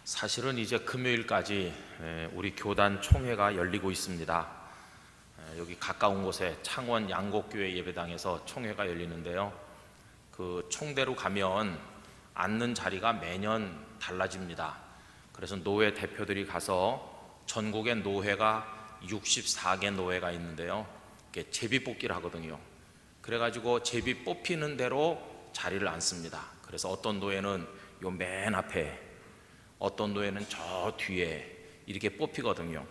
사실은 이제 금요일까지 우리 교단 총회가 열리고 있습니다. 여기 가까운 곳에 창원 양곡교회 예배당에서 총회가 열리는데요, 그 총대로 가면 앉는 자리가 매년 달라집니다. 그래서 노회 대표들이 가서 전국의 노회가 64개 노회가 있는데요, 이렇게 제비 뽑기를 하거든요. 그래가지고 제비 뽑히는 대로 자리를 앉습니다. 그래서 어떤 노회는 요 맨 앞에, 어떤 노예는 저 뒤에 이렇게 뽑히거든요.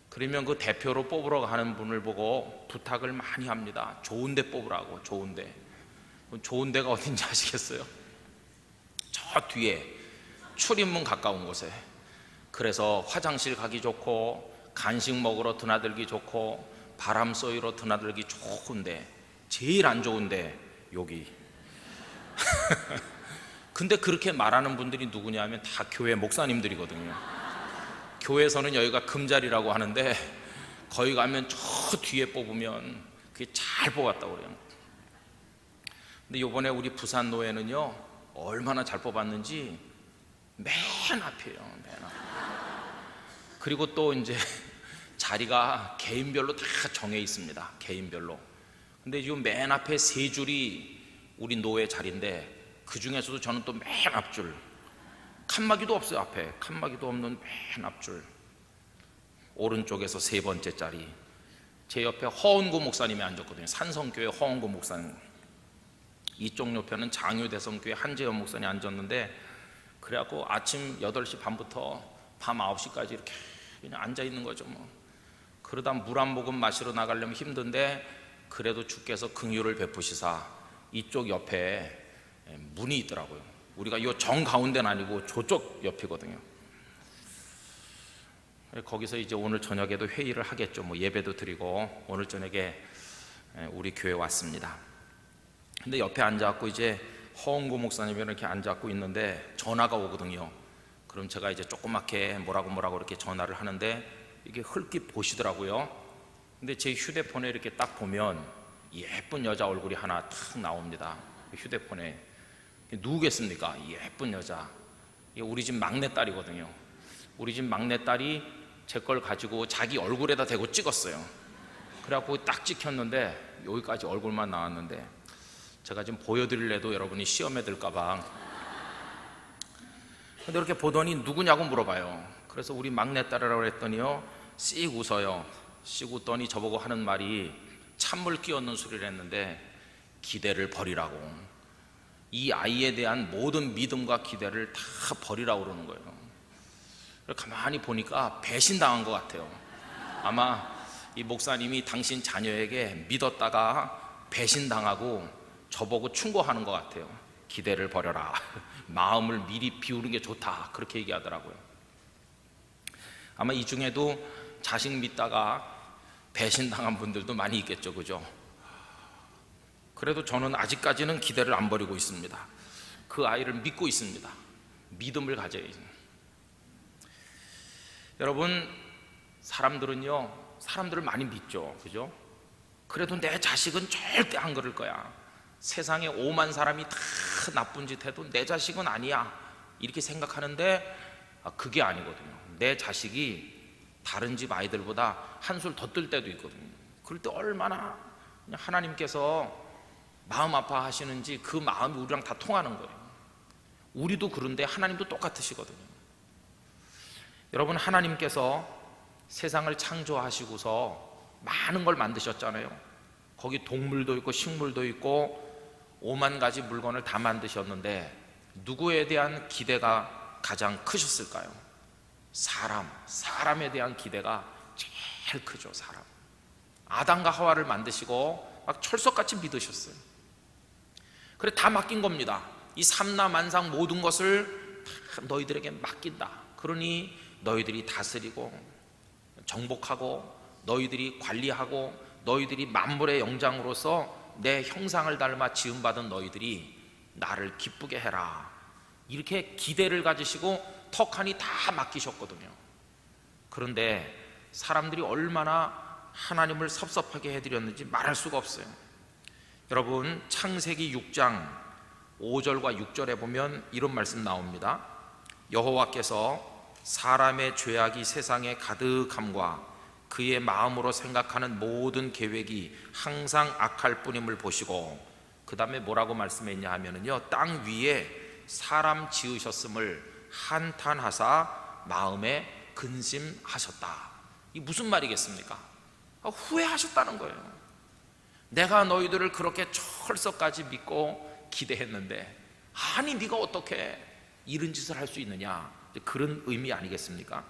그러면 그 대표로 뽑으러 가는 분을 보고 부탁을 많이 합니다. 좋은 데 뽑으라고. 좋은 데. 좋은 데가 어딘지 아시겠어요? 저 뒤에 출입문 가까운 곳에. 그래서 화장실 가기 좋고 간식 먹으러 드나들기 좋고 바람 쏘이러 드나들기 좋은데, 제일 안 좋은데 여기. 근데 그렇게 말하는 분들이 누구냐 면 다 교회 목사님들이거든요. 교회에서는 여기가 금자리라고 하는데 거기 가면 저 뒤에 뽑으면 그게 잘 뽑았다고 그래요. 근데 이번에 우리 부산 노회는요, 얼마나 잘 뽑았는지 맨 앞이에요. 맨 앞. 그리고 또 이제 자리가 개인별로 다 정해 있습니다. 개인별로. 근데 지금 맨 앞에 세 줄이 우리 노회 자리인데, 그 중에서도 저는 또 맨 앞줄, 칸막이도 없어요. 앞에 칸막이도 없는 맨 앞줄, 오른쪽에서 세 번째 자리. 제 옆에 허은구 목사님이 앉았거든요. 산성교회 허은구 목사님. 이쪽 옆에는 장유대성교회 한재현 목사님이 앉았는데, 그래갖고 아침 8시 반부터 밤 9시까지 이렇게 그냥 앉아있는 거죠. 그러다 물 한 모금 마시러 나가려면 힘든데, 그래도 주께서 긍휼을 베푸시사 이쪽 옆에 문이 있더라고요. 우리가 이 정 가운데는 아니고 저쪽 옆이거든요. 거기서 이제 오늘 저녁에도 회의를 하겠죠. 예배도 드리고 오늘 저녁에 우리 교회 왔습니다. 근데 옆에 앉아갖고 이제 허은구 목사님이 이렇게 앉아갖고 있는데 전화가 오거든요. 그럼 제가 이제 조그맣게 뭐라고 이렇게 전화를 하는데 이게 흘낏 보시더라고요. 근데 제 휴대폰에 이렇게 딱 보면 예쁜 여자 얼굴이 하나 탁 나옵니다. 휴대폰에. 누구겠습니까? 예쁜 여자. 우리 집 막내딸이거든요. 우리 집 막내딸이 제 걸 가지고 자기 얼굴에다 대고 찍었어요. 그래갖고 딱 찍혔는데 여기까지 얼굴만 나왔는데, 제가 지금 보여드릴래도 여러분이 시험에 들까봐. 근데 이렇게 보더니 누구냐고 물어봐요. 그래서 우리 막내딸이라고 했더니요, 씩 웃어요. 씩 웃더니 저보고 하는 말이 찬물 끼얹는 소리를 했는데, 기대를 버리라고. 이 아이에 대한 모든 믿음과 기대를 다 버리라고 그러는 거예요. 가만히 보니까 배신당한 것 같아요. 아마 이 목사님이 당신 자녀에게 믿었다가 배신당하고 저보고 충고하는 것 같아요. 기대를 버려라. 마음을 미리 비우는 게 좋다. 그렇게 얘기하더라고요. 아마 이 중에도 자식 믿다가 배신당한 분들도 많이 있겠죠. 그죠? 그래도 저는 아직까지는 기대를 안 버리고 있습니다. 그 아이를 믿고 있습니다. 믿음을 가져야지. 여러분, 사람들을 많이 믿죠. 그죠? 그래도 내 자식은 절대 안 그럴 거야. 세상에 5만 사람이 다 나쁜 짓 해도 내 자식은 아니야. 이렇게 생각하는데 그게 아니거든요. 내 자식이 다른 집 아이들보다 한술 더 뜰 때도 있거든요. 그럴 때 얼마나 하나님께서 마음 아파하시는지, 그 마음이 우리랑 다 통하는 거예요. 우리도 그런데 하나님도 똑같으시거든요. 여러분, 하나님께서 세상을 창조하시고서 많은 걸 만드셨잖아요. 거기 동물도 있고 식물도 있고 5만 가지 물건을 다 만드셨는데, 누구에 대한 기대가 가장 크셨을까요? 사람에 대한 기대가 제일 크죠. 사람. 아담과 하와를 만드시고 막 철석같이 믿으셨어요. 그래, 다 맡긴 겁니다. 이 삼라만상 모든 것을 다 너희들에게 맡긴다. 그러니 너희들이 다스리고 정복하고 너희들이 관리하고 너희들이 만물의 영장으로서 내 형상을 닮아 지음받은 너희들이 나를 기쁘게 해라. 이렇게 기대를 가지시고 턱하니 다 맡기셨거든요. 그런데 사람들이 얼마나 하나님을 섭섭하게 해드렸는지 말할 수가 없어요. 여러분, 창세기 6장 5절과 6절에 보면 이런 말씀 나옵니다. 여호와께서 사람의 죄악이 세상에 가득함과 그의 마음으로 생각하는 모든 계획이 항상 악할 뿐임을 보시고, 그 다음에 뭐라고 말씀했냐 하면은요, 땅 위에 사람 지으셨음을 한탄하사 마음에 근심하셨다. 이 무슨 말이겠습니까? 후회하셨다는 거예요. 내가 너희들을 그렇게 철석까지 믿고 기대했는데, 아니 네가 어떻게 이런 짓을 할 수 있느냐, 그런 의미 아니겠습니까?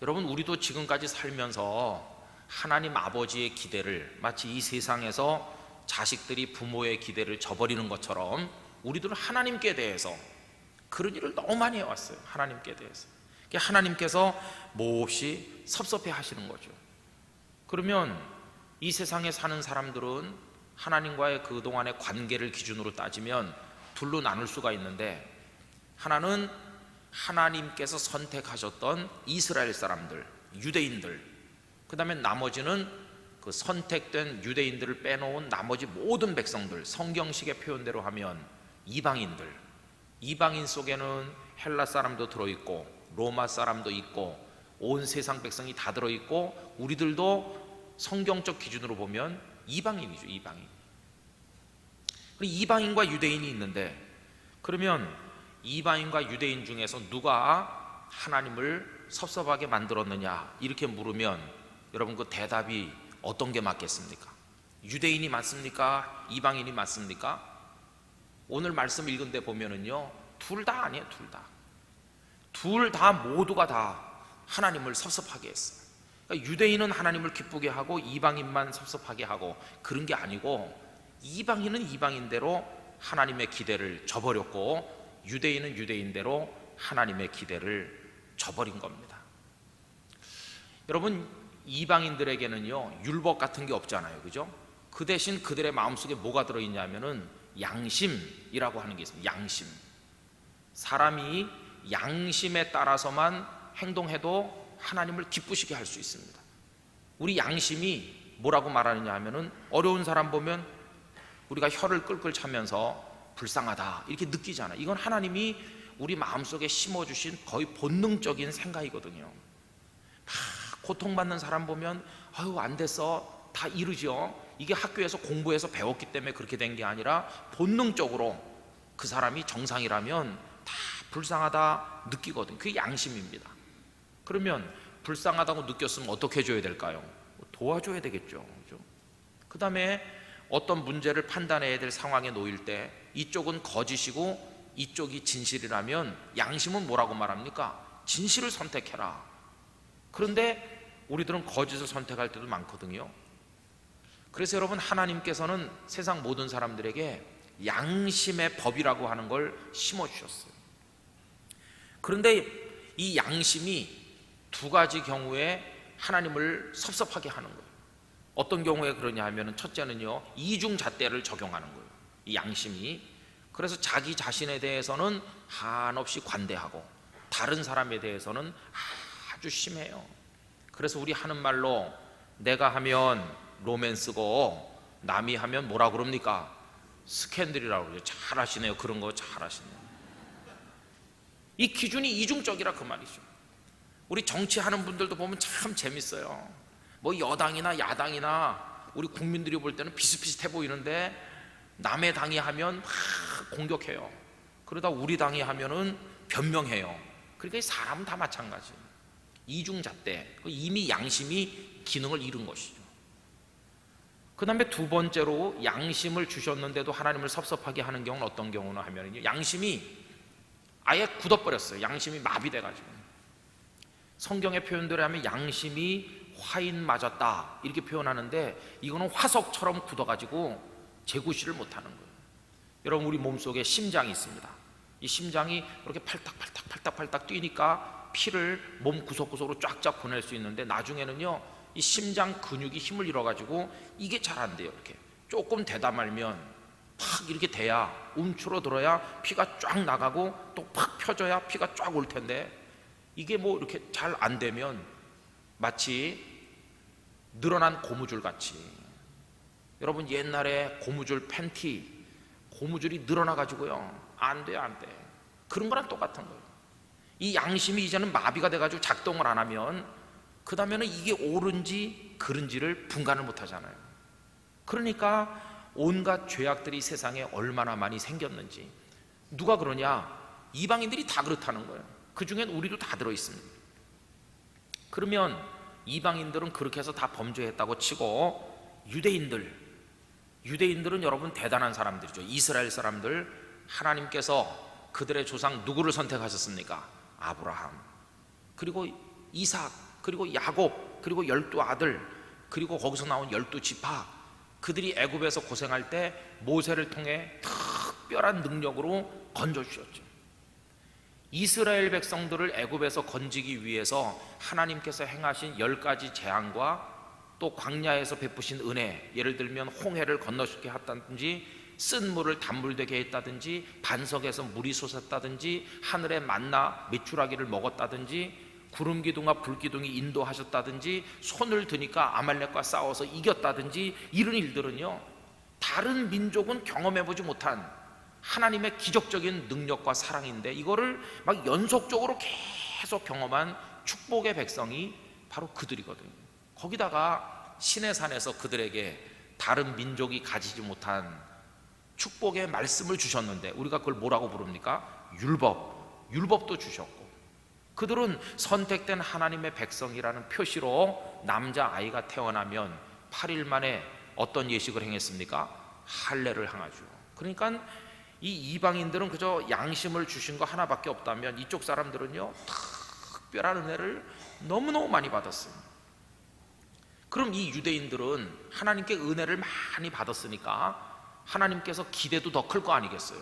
여러분, 우리도 지금까지 살면서 하나님 아버지의 기대를 마치 이 세상에서 자식들이 부모의 기대를 저버리는 것처럼 우리들은 하나님께 대해서 그런 일을 너무 많이 해왔어요. 하나님께 대해서 하나님께서 몹시 섭섭해 하시는 거죠. 그러면 이 세상에 사는 사람들은 하나님과의 그동안의 관계를 기준으로 따지면 둘로 나눌 수가 있는데, 하나는 하나님께서 선택하셨던 이스라엘 사람들, 유대인들, 그 다음에 나머지는 그 선택된 유대인들을 빼놓은 나머지 모든 백성들, 성경식의 표현대로 하면 이방인들. 이방인 속에는 헬라 사람도 들어있고 로마 사람도 있고 온 세상 백성이 다 들어있고, 우리들도 성경적 기준으로 보면 이방인이죠. 이방인. 이방인과 유대인이 있는데, 그러면 이방인과 유대인 중에서 누가 하나님을 섭섭하게 만들었느냐 이렇게 물으면 여러분, 그 대답이 어떤 게 맞겠습니까? 유대인이 맞습니까? 이방인이 맞습니까? 오늘 말씀 읽은 데 보면은요, 둘 다 아니에요. 둘 다 모두가 다 하나님을 섭섭하게 했어요. 그러니까 유대인은 하나님을 기쁘게 하고 이방인만 섭섭하게 하고 그런 게 아니고, 이방인은 이방인대로 하나님의 기대를 저버렸고 유대인은 유대인대로 하나님의 기대를 저버린 겁니다. 여러분, 이방인들에게는요 율법 같은 게 없잖아요, 그죠? 그 대신 그들의 마음속에 뭐가 들어있냐면은 양심이라고 하는 게 있습니다. 양심. 사람이 양심에 따라서만 행동해도 하나님을 기쁘시게 할 수 있습니다. 우리 양심이 뭐라고 말하느냐 하면은, 어려운 사람 보면 우리가 혀를 끌끌 차면서 불쌍하다 이렇게 느끼잖아요. 이건 하나님이 우리 마음속에 심어주신 거의 본능적인 생각이거든요. 막 고통받는 사람 보면 아유 안 됐어 다 이러죠. 이게 학교에서 공부해서 배웠기 때문에 그렇게 된 게 아니라 본능적으로 그 사람이 정상이라면 다 불쌍하다 느끼거든요. 그게 양심입니다. 그러면 불쌍하다고 느꼈으면 어떻게 해줘야 될까요? 도와줘야 되겠죠. 그 다음에 어떤 문제를 판단해야 될 상황에 놓일 때 이쪽은 거짓이고 이쪽이 진실이라면 양심은 뭐라고 말합니까? 진실을 선택해라. 그런데 우리들은 거짓을 선택할 때도 많거든요. 그래서 여러분, 하나님께서는 세상 모든 사람들에게 양심의 법이라고 하는 걸 심어주셨어요. 그런데 이 양심이 두 가지 경우에 하나님을 섭섭하게 하는 거예요. 어떤 경우에 그러냐 하면, 첫째는요 이중잣대를 적용하는 거예요, 이 양심이. 그래서 자기 자신에 대해서는 한없이 관대하고 다른 사람에 대해서는 아주 심해요. 그래서 우리 하는 말로 내가 하면 로맨스고 남이 하면 뭐라 그럽니까? 스캔들이라고 그러죠. 잘하시네요. 그런 거 잘하시네요. 이 기준이 이중적이라 그 말이죠. 우리 정치하는 분들도 보면 참 재밌어요. 뭐 여당이나 야당이나 우리 국민들이 볼 때는 비슷비슷해 보이는데 남의 당이 하면 막 공격해요. 그러다 우리 당이 하면은 변명해요. 그러니까 사람은 다 마찬가지예요. 이중잣대, 이미 양심이 기능을 잃은 것이죠. 그 다음에 두 번째로, 양심을 주셨는데도 하나님을 섭섭하게 하는 경우는 어떤 경우나 하면요, 양심이 아예 굳어버렸어요. 양심이 마비돼가지고. 성경의 표현대로 하면 양심이 화인 맞았다 이렇게 표현하는데, 이거는 화석처럼 굳어가지고 재구시를 못하는 거예요. 여러분, 우리 몸속에 심장이 있습니다. 이 심장이 이렇게 팔딱팔딱 뛰니까 피를 몸 구석구석으로 쫙쫙 보낼 수 있는데, 나중에는요 이 심장 근육이 힘을 잃어가지고 이게 잘 안 돼요. 이렇게 조금 되다 말면 팍 이렇게 돼야, 움츠러들어야 피가 쫙 나가고 또 팍 펴져야 피가 쫙 올 텐데, 이게 뭐 이렇게 잘 안 되면 마치 늘어난 고무줄 같이. 여러분, 옛날에 고무줄 팬티, 고무줄이 늘어나 가지고요 안 돼. 그런 거랑 똑같은 거예요. 이 양심이 이제는 마비가 돼가지고 작동을 안 하면 그 다음에는 이게 옳은지 그른지를 분간을 못 하잖아요. 그러니까 온갖 죄악들이 세상에 얼마나 많이 생겼는지. 누가 그러냐? 이방인들이 다 그렇다는 거예요. 그 중엔 우리도 다 들어있습니다. 그러면 이방인들은 그렇게 해서 다 범죄했다고 치고 유대인들은 여러분 대단한 사람들이죠. 이스라엘 사람들, 하나님께서 그들의 조상 누구를 선택하셨습니까? 아브라함, 그리고 이삭, 그리고 야곱, 그리고 12아들, 그리고 거기서 나온 12지파. 그들이 애굽에서 고생할 때 모세를 통해 특별한 능력으로 건져주셨죠. 이스라엘 백성들을 애굽에서 건지기 위해서 하나님께서 행하신 10가지 재앙과 또 광야에서 베푸신 은혜, 예를 들면 홍해를 건너게 했다든지, 쓴 물을 단물되게 했다든지, 반석에서 물이 솟았다든지, 하늘의 만나 메추라기를 먹었다든지, 구름기둥과 불기둥이 인도하셨다든지, 손을 드니까 아말렉과 싸워서 이겼다든지, 이런 일들은요 다른 민족은 경험해보지 못한 하나님의 기적적인 능력과 사랑인데, 이거를 막 연속적으로 계속 경험한 축복의 백성이 바로 그들이거든요. 거기다가 시내산에서 그들에게 다른 민족이 가지지 못한 축복의 말씀을 주셨는데, 우리가 그걸 뭐라고 부릅니까? 율법도 주셨고, 그들은 선택된 하나님의 백성이라는 표시로 남자아이가 태어나면 8일 만에 어떤 예식을 행했습니까? 할례를 행하죠. 그러니까 이 이방인들은 그저 양심을 주신 거 하나밖에 없다면, 이쪽 사람들은요 특별한 은혜를 너무너무 많이 받았어요. 그럼 이 유대인들은 하나님께 은혜를 많이 받았으니까 하나님께서 기대도 더 클 거 아니겠어요?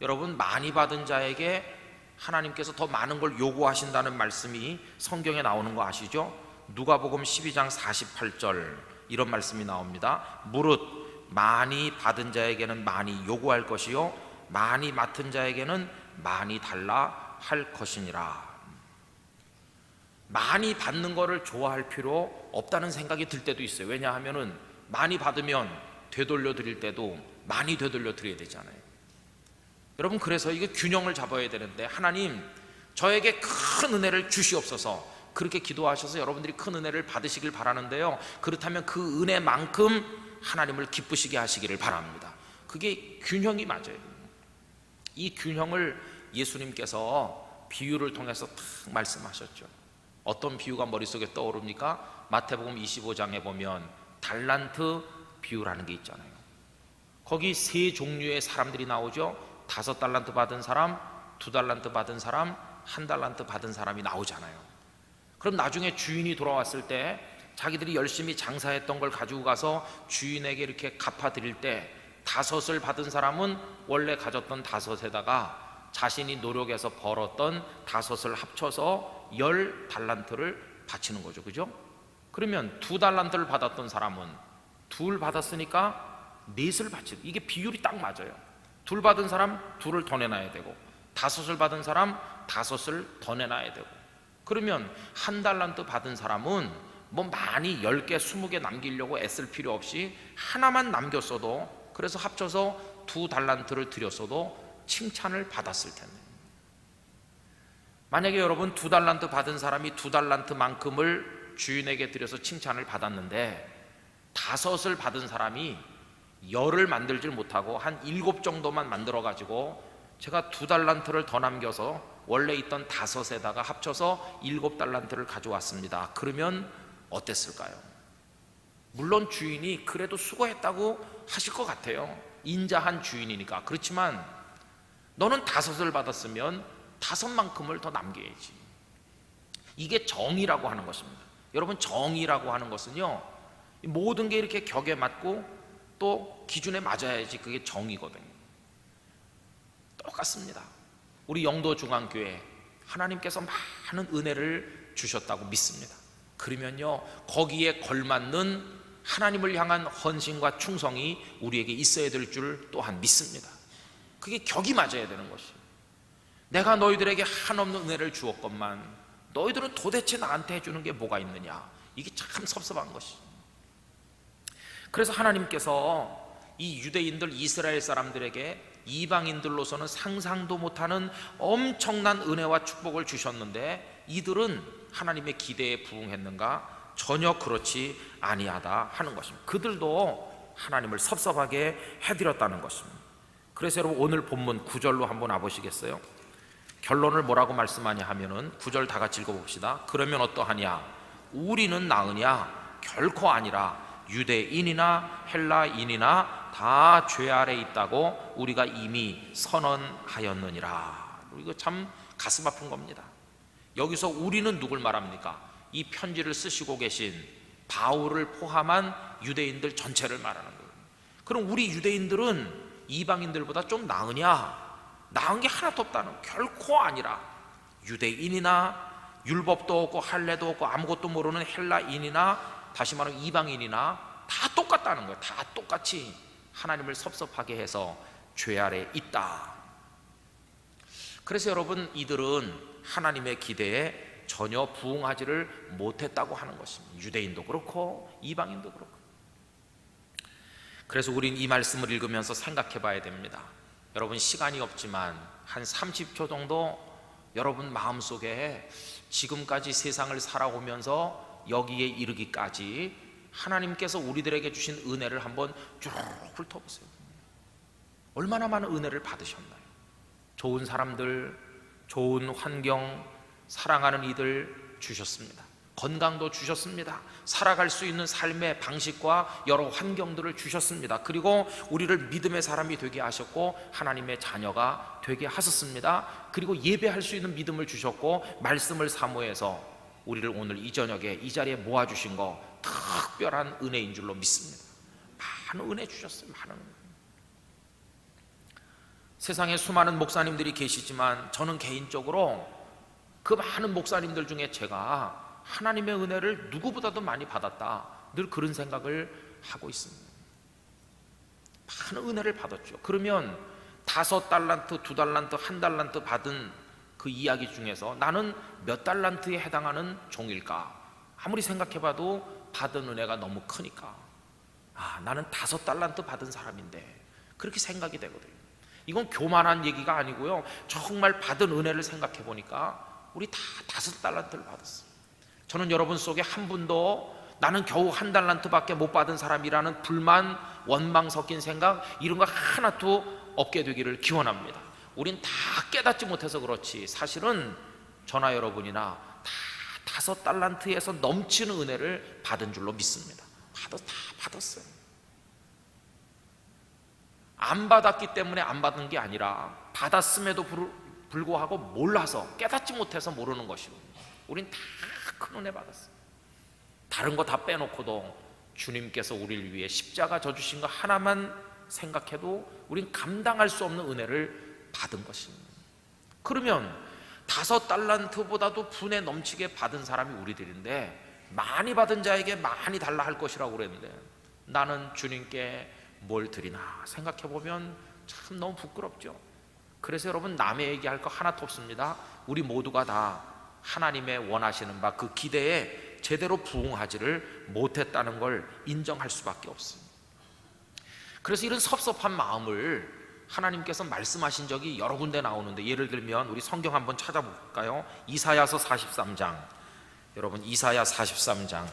여러분, 많이 받은 자에게 하나님께서 더 많은 걸 요구하신다는 말씀이 성경에 나오는 거 아시죠? 누가복음 12장 48절 이런 말씀이 나옵니다. 무릇 많이 받은 자에게는 많이 요구할 것이요 많이 맡은 자에게는 많이 달라 할 것이니라. 많이 받는 거를 좋아할 필요 없다는 생각이 들 때도 있어요. 왜냐하면 많이 받으면 되돌려 드릴 때도 많이 되돌려 드려야 되잖아요. 여러분, 그래서 이게 균형을 잡아야 되는데, 하나님 저에게 큰 은혜를 주시옵소서, 그렇게 기도하셔서 여러분들이 큰 은혜를 받으시길 바라는데요, 그렇다면 그 은혜만큼 하나님을 기쁘시게 하시기를 바랍니다. 그게 균형이 맞아요. 이 균형을 예수님께서 비유를 통해서 딱 말씀하셨죠. 어떤 비유가 머릿속에 떠오릅니까? 마태복음 25장에 보면 달란트 비유라는 게 있잖아요. 거기 세 종류의 사람들이 나오죠. 5달란트 받은 사람, 2달란트 받은 사람, 1달란트 받은 사람이 나오잖아요. 그럼 나중에 주인이 돌아왔을 때 자기들이 열심히 장사했던 걸 가지고 가서 주인에게 이렇게 갚아드릴 때, 5을 받은 사람은 원래 가졌던 5에다가 자신이 노력해서 벌었던 5을 합쳐서 10달란트를 바치는 거죠. 그죠? 그러면 2달란트를 받았던 사람은 2 받았으니까 4을 바치는, 이게 비율이 딱 맞아요. 2 받은 사람 2를 더 내놔야 되고, 5을 받은 사람 5을 더 내놔야 되고. 그러면 1달란트 받은 사람은 뭐 많이 10개 20개 남기려고 애쓸 필요 없이 하나만 남겼어도, 그래서 합쳐서 2달란트를 드렸어도 칭찬을 받았을 텐데, 만약에 여러분 2달란트 받은 사람이 2달란트만큼을 주인에게 드려서 칭찬을 받았는데, 5을 받은 사람이 10을 만들질 못하고 한 7 정도만 만들어 가지고 제가 2달란트를 더 남겨서 원래 있던 5에다가 합쳐서 7달란트를 가져왔습니다. 그러면 어땠을까요? 물론 주인이 그래도 수고했다고 하실 것 같아요. 인자한 주인이니까. 그렇지만 너는 5을 받았으면 5만큼을 더 남겨야지. 이게 정의라고 하는 것입니다. 여러분, 정의라고 하는 것은요, 모든 게 이렇게 격에 맞고 또 기준에 맞아야지 그게 정의거든요. 똑같습니다. 우리 영도중앙교회 하나님께서 많은 은혜를 주셨다고 믿습니다. 그러면요, 거기에 걸맞는 하나님을 향한 헌신과 충성이 우리에게 있어야 될 줄 또한 믿습니다. 그게 격이 맞아야 되는 것이에요. 내가 너희들에게 한없는 은혜를 주었건만 너희들은 도대체 나한테 해주는 게 뭐가 있느냐, 이게 참 섭섭한 것이죠. 그래서 하나님께서 이 유대인들, 이스라엘 사람들에게 이방인들로서는 상상도 못하는 엄청난 은혜와 축복을 주셨는데 이들은 하나님의 기대에 부응했는가? 전혀 그렇지 아니하다 하는 것입니다. 그들도 하나님을 섭섭하게 해드렸다는 것입니다. 그래서 여러분 오늘 본문 9절로 한번 와보시겠어요? 결론을 뭐라고 말씀하냐 하면은 9절 다 같이 읽어봅시다. 그러면 어떠하냐? 우리는 나으냐? 결코 아니라 유대인이나 헬라인이나 다 죄 아래 있다고 우리가 이미 선언하였느니라. 이거 참 가슴 아픈 겁니다. 여기서 우리는 누굴 말합니까? 이 편지를 쓰시고 계신 바울을 포함한 유대인들 전체를 말하는 거예요. 그럼 우리 유대인들은 이방인들보다 좀 나으냐? 나은 게 하나도 없다는, 결코 아니라 유대인이나 율법도 없고 할례도 없고 아무것도 모르는 헬라인이나 다시 말하면 이방인이나 다 똑같다는 거예요. 다 똑같이 하나님을 섭섭하게 해서 죄 아래 있다. 그래서 여러분 이들은 하나님의 기대에 전혀 부응하지를 못했다고 하는 것입니다. 유대인도 그렇고 이방인도 그렇고. 그래서 우린 이 말씀을 읽으면서 생각해 봐야 됩니다. 여러분 시간이 없지만 한 30초 정도 여러분 마음속에 지금까지 세상을 살아오면서 여기에 이르기까지 하나님께서 우리들에게 주신 은혜를 한번 쭉 훑어보세요. 얼마나 많은 은혜를 받으셨나요? 좋은 사람들, 좋은 환경, 사랑하는 이들 주셨습니다. 건강도 주셨습니다. 살아갈 수 있는 삶의 방식과 여러 환경들을 주셨습니다. 그리고 우리를 믿음의 사람이 되게 하셨고 하나님의 자녀가 되게 하셨습니다. 그리고 예배할 수 있는 믿음을 주셨고 말씀을 사모해서 우리를 오늘 이 저녁에 이 자리에 모아주신 거 특별한 은혜인 줄로 믿습니다. 많은 은혜 주셨어요. 많은 은혜. 세상에 수많은 목사님들이 계시지만 저는 개인적으로 그 많은 목사님들 중에 제가 하나님의 은혜를 누구보다도 많이 받았다, 늘 그런 생각을 하고 있습니다. 많은 은혜를 받았죠. 그러면 5달란트, 2달란트, 1달란트 받은 그 이야기 중에서 나는 몇 달란트에 해당하는 종일까? 아무리 생각해봐도 받은 은혜가 너무 크니까 나는 5달란트 받은 사람인데 그렇게 생각이 되거든요. 이건 교만한 얘기가 아니고요, 정말 받은 은혜를 생각해 보니까 우리 다 5달란트를 받았어요. 저는 여러분 속에 한 분도 나는 겨우 1달란트밖에 못 받은 사람이라는 불만, 원망 섞인 생각 이런 거 하나도 없게 되기를 기원합니다. 우린 다 깨닫지 못해서 그렇지 사실은 저나 여러분이나 다 5달란트에서 넘치는 은혜를 받은 줄로 믿습니다. 다 받았어요. 안 받았기 때문에 안 받은 게 아니라 받았음에도 불구하고 몰라서 깨닫지 못해서 모르는 것이고 우린 다 큰 은혜 받았어요. 다른 거 다 빼놓고도 주님께서 우리를 위해 십자가 져주신 거 하나만 생각해도 우린 감당할 수 없는 은혜를 받은 것입니다. 그러면 5달란트보다도 분에 넘치게 받은 사람이 우리들인데 많이 받은 자에게 많이 달라 할 것이라고 그랬는데 나는 주님께 뭘 드리나 생각해보면 참 너무 부끄럽죠. 그래서 여러분 남의 얘기할 거 하나도 없습니다. 우리 모두가 다 하나님의 원하시는 바 그 기대에 제대로 부응하지를 못했다는 걸 인정할 수밖에 없습니다. 그래서 이런 섭섭한 마음을 하나님께서 말씀하신 적이 여러 군데 나오는데 예를 들면 우리 성경 한번 찾아볼까요? 이사야서 43장. 여러분 이사야 43장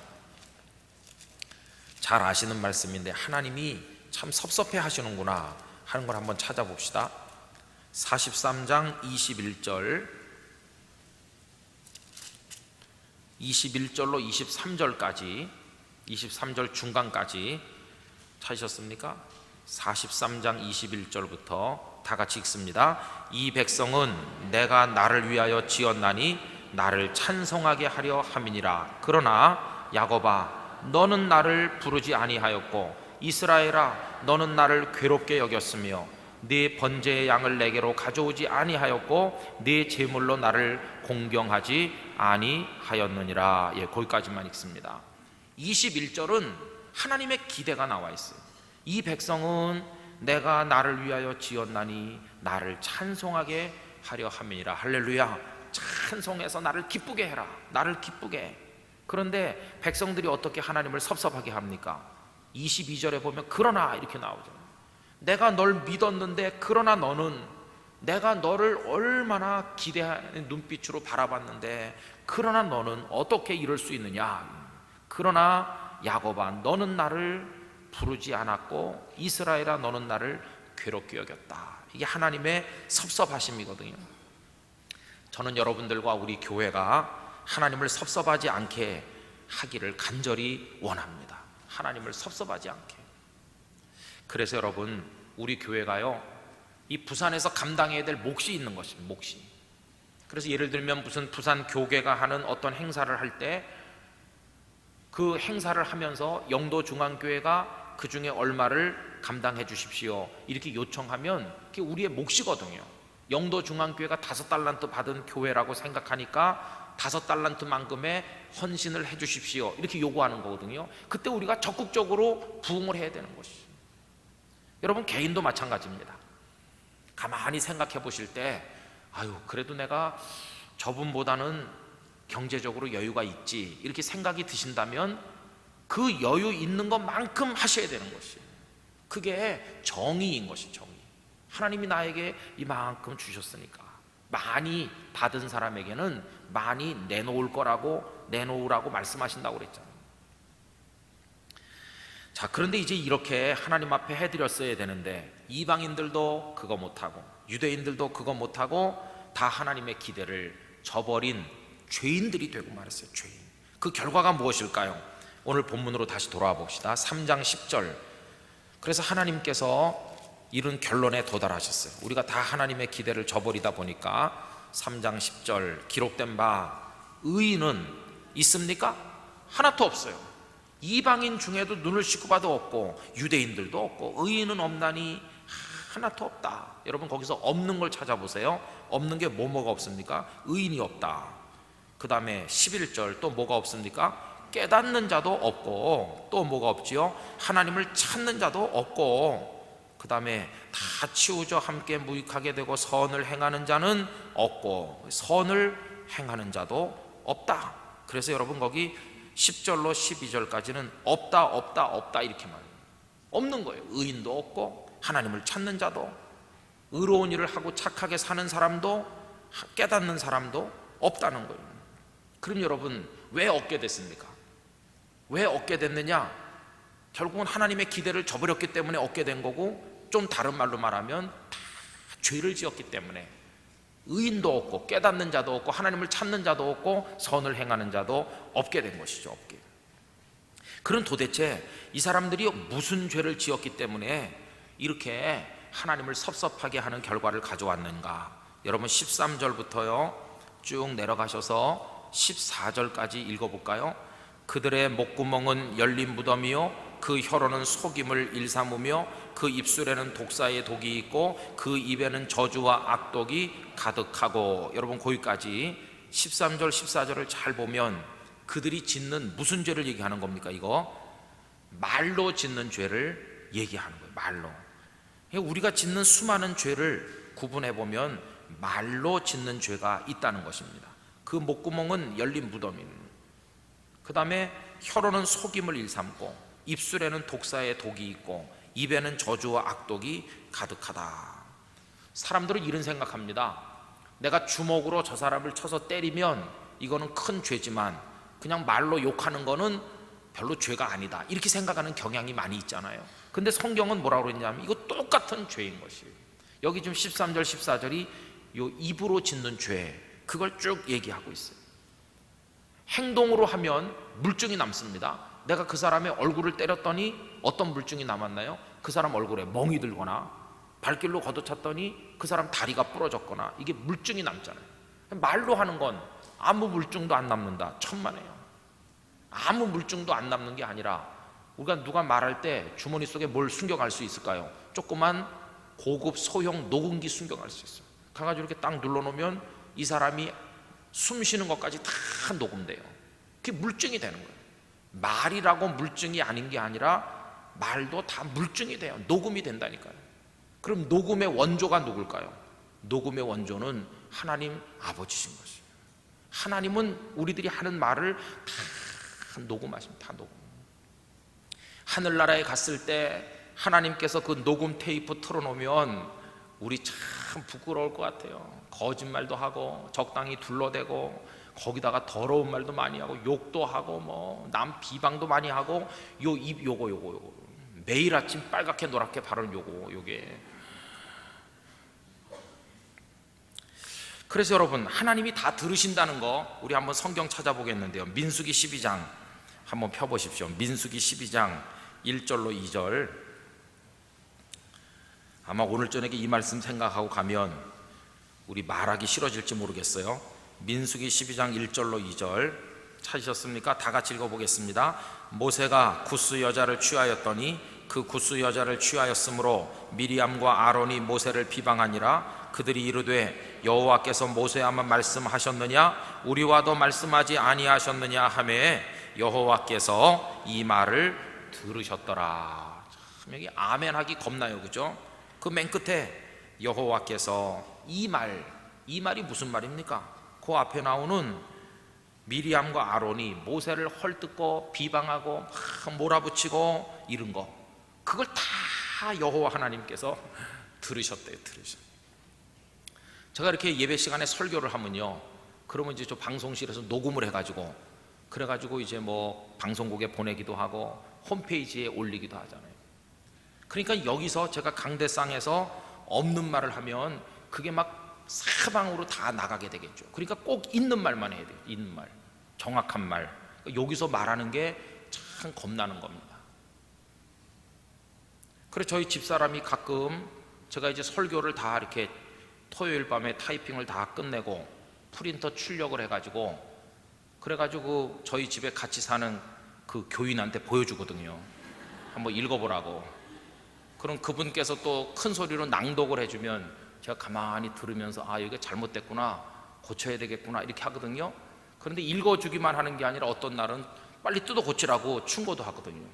잘 아시는 말씀인데 하나님이 참 섭섭해 하시는구나 하는 걸 한번 찾아봅시다. 43장 21절 21절로 23절까지 23절 중간까지 찾으셨습니까? 43장 21절부터 다 같이 읽습니다. 이 백성은 내가 나를 위하여 지었나니 나를 찬송하게 하려 함이니라. 그러나 야곱아 너는 나를 부르지 아니하였고 이스라엘아 너는 나를 괴롭게 여겼으며 네 번제의 양을 내게로 가져오지 아니하였고 네 제물로 나를 공경하지 아니하였느니라. 거기까지만 읽습니다. 21절은 하나님의 기대가 나와 있어요. 이 백성은 내가 나를 위하여 지었나니 나를 찬송하게 하려 함이니라. 할렐루야. 찬송해서 나를 기쁘게 해라. 나를 기쁘게 해. 그런데 백성들이 어떻게 하나님을 섭섭하게 합니까? 22절에 보면 그러나 이렇게 나오죠. 내가 널 믿었는데 그러나 너는, 내가 너를 얼마나 기대하는 눈빛으로 바라봤는데 그러나 너는 어떻게 이럴 수 있느냐. 그러나 야곱아, 너는 나를 부르지 않았고 이스라엘아, 너는 나를 괴롭게 여겼다. 이게 하나님의 섭섭하심이거든요. 저는 여러분들과 우리 교회가 하나님을 섭섭하지 않게 하기를 간절히 원합니다. 하나님을 섭섭하지 않게. 그래서 여러분, 우리 교회가요, 이 부산에서 감당해야 될 몫이 있는 것입니다. 몫이. 그래서 예를 들면 무슨 부산 교계가 하는 어떤 행사를 할 때 그 행사를 하면서 영도중앙교회가 그 중에 얼마를 감당해 주십시오 이렇게 요청하면 그게 우리의 몫이거든요. 영도중앙교회가 5달란트 받은 교회라고 생각하니까 5달란트만큼의 헌신을 해 주십시오 이렇게 요구하는 거거든요. 그때 우리가 적극적으로 부응을 해야 되는 것이죠. 여러분, 개인도 마찬가지입니다. 가만히 생각해 보실 때, 아유, 그래도 내가 저분보다는 경제적으로 여유가 있지 이렇게 생각이 드신다면 그 여유 있는 것만큼 하셔야 되는 것이에요. 그게 정의인 것이 정의. 하나님이 나에게 이만큼 주셨으니까 많이 받은 사람에게는 많이 내놓으라고 말씀하신다고 그랬잖아요. 자, 그런데 이제 이렇게 하나님 앞에 해드렸어야 되는데 이방인들도 그거 못하고 유대인들도 그거 못하고 다 하나님의 기대를 저버린 죄인들이 되고 말았어요. 죄인. 그 결과가 무엇일까요? 오늘 본문으로 다시 돌아와 봅시다. 3장 10절. 그래서 하나님께서 이런 결론에 도달하셨어요. 우리가 다 하나님의 기대를 저버리다 보니까 3장 10절 기록된 바 의인은 있습니까? 하나도 없어요. 이방인 중에도 눈을 씻고 봐도 없고 유대인들도 없고 의인은 없나니 하나도 없다. 여러분, 거기서 없는 걸 찾아보세요. 없는 게 뭐가 없습니까? 의인이 없다. 그 다음에 11절 또 뭐가 없습니까? 깨닫는 자도 없고 또 뭐가 없지요? 하나님을 찾는 자도 없고 그 다음에 다 치우져 함께 무익하게 되고 선을 행하는 자는 없고 선을 행하는 자도 없다. 그래서 여러분, 거기 10절로 12절까지는 없다 이렇게 말해요. 없는 거예요. 의인도 없고 하나님을 찾는 자도, 의로운 일을 하고 착하게 사는 사람도, 깨닫는 사람도 없다는 거예요. 그럼 여러분, 왜 얻게 됐습니까? 왜 얻게 됐느냐? 결국은 하나님의 기대를 저버렸기 때문에 얻게 된 거고, 좀 다른 말로 말하면 다 죄를 지었기 때문에 의인도 없고 깨닫는 자도 없고 하나님을 찾는 자도 없고 선을 행하는 자도 없게 된 것이죠. 없게. 그럼 도대체 이 사람들이 무슨 죄를 지었기 때문에 이렇게 하나님을 섭섭하게 하는 결과를 가져왔는가? 여러분, 13절부터요 쭉 내려가셔서 14절까지 읽어볼까요? 그들의 목구멍은 열린 무덤이요 그 혀로는 속임을 일삼으며 그 입술에는 독사의 독이 있고 그 입에는 저주와 악독이 가득하고. 여러분, 거기까지 13절 14절을 잘 보면 그들이 짓는 무슨 죄를 얘기하는 겁니까? 이거 말로 짓는 죄를 얘기하는 거예요. 말로. 우리가 짓는 수많은 죄를 구분해 보면 말로 짓는 죄가 있다는 것입니다. 그 목구멍은 열린 무덤입니다. 그 다음에 혀로는 속임을 일삼고 입술에는 독사의 독이 있고 입에는 저주와 악독이 가득하다. 사람들은 이런 생각합니다. 내가 주먹으로 저 사람을 쳐서 때리면 이거는 큰 죄지만 그냥 말로 욕하는 거는 별로 죄가 아니다, 이렇게 생각하는 경향이 많이 있잖아요. 근데 성경은 뭐라고 그랬냐면 이거 똑같은 죄인 것이에요. 여기 지금 13절 14절이 요 입으로 짓는 죄, 그걸 쭉 얘기하고 있어요. 행동으로 하면 물증이 남습니다. 내가 그 사람의 얼굴을 때렸더니 어떤 물증이 남았나요? 그 사람 얼굴에 멍이 들거나 발길로 걷어찼더니 그 사람 다리가 부러졌거나, 이게 물증이 남잖아요. 말로 하는 건 아무 물증도 안 남는다, 천만에요. 아무 물증도 안 남는 게 아니라 우리가 누가 말할 때 주머니 속에 뭘 숨겨갈 수 있을까요? 조그만 고급 소형 녹음기 숨겨갈 수 있어요. 가가지고 이렇게 딱 눌러놓으면 이 사람이 숨 쉬는 것까지 다 녹음돼요. 그게 물증이 되는 거예요. 말이라고 물증이 아닌 게 아니라 말도 다 물증이 돼요. 녹음이 된다니까요. 그럼 녹음의 원조가 누굴까요? 녹음의 원조는 하나님 아버지신 것이에요. 하나님은 우리들이 하는 말을 다 녹음하십니다. 다 녹음. 하늘나라에 갔을 때 하나님께서 그 녹음 테이프 틀어놓으면 우리 참 부끄러울 것 같아요. 거짓말도 하고 적당히 둘러대고 거기다가 더러운 말도 많이 하고 욕도 하고 뭐 남 비방도 많이 하고 요 입 요거 매일 아침 빨갛게 노랗게 바른 요게. 그래서 여러분, 하나님이 다 들으신다는 거 우리 한번 성경 찾아보겠는데요. 민수기 12장 한번 펴보십시오. 민수기 12장 1절로 2절. 아마 오늘 저녁에 이 말씀 생각하고 가면 우리 말하기 싫어질지 모르겠어요. 민수기 12장 1절로 2절 찾으셨습니까? 다 같이 읽어보겠습니다. 모세가 구스 여자를 취하였더니 그 구스 여자를 취하였으므로 미리암과 아론이 모세를 비방하니라. 그들이 이르되 여호와께서 모세와만 말씀하셨느냐 우리와도 말씀하지 아니하셨느냐 하매 여호와께서 이 말을 들으셨더라. 참 여기 아멘 하기 겁나요, 그죠? 그 맨 끝에 여호와께서 이 말이 무슨 말입니까? 그 앞에 나오는 미리암과 아론이 모세를 헐뜯고 비방하고 막 몰아붙이고 이런 거, 그걸 다 여호와 하나님께서 들으셨대요. 제가 이렇게 예배 시간에 설교를 하면요, 그러면 이제 저 방송실에서 녹음을 해가지고 그래가지고 이제 뭐 방송국에 보내기도 하고 홈페이지에 올리기도 하잖아요. 그러니까 여기서 제가 강대상에서 없는 말을 하면 그게 막 사방으로 다 나가게 되겠죠. 그러니까 꼭 있는 말만 해야 돼요. 있는 말, 정확한 말. 여기서 말하는 게 참 겁나는 겁니다. 그래서 저희 집사람이 가끔 제가 이제 설교를 다 이렇게 토요일 밤에 타이핑을 다 끝내고 프린터 출력을 해가지고 그래가지고 저희 집에 같이 사는 그 교인한테 보여주거든요. 한번 읽어보라고. 그럼 그분께서 또 큰 소리로 낭독을 해주면 제가 가만히 들으면서 아, 이게 잘못됐구나, 고쳐야 되겠구나 이렇게 하거든요. 그런데 읽어주기만 하는 게 아니라 어떤 날은 빨리 뜯어 고치라고 충고도 하거든요.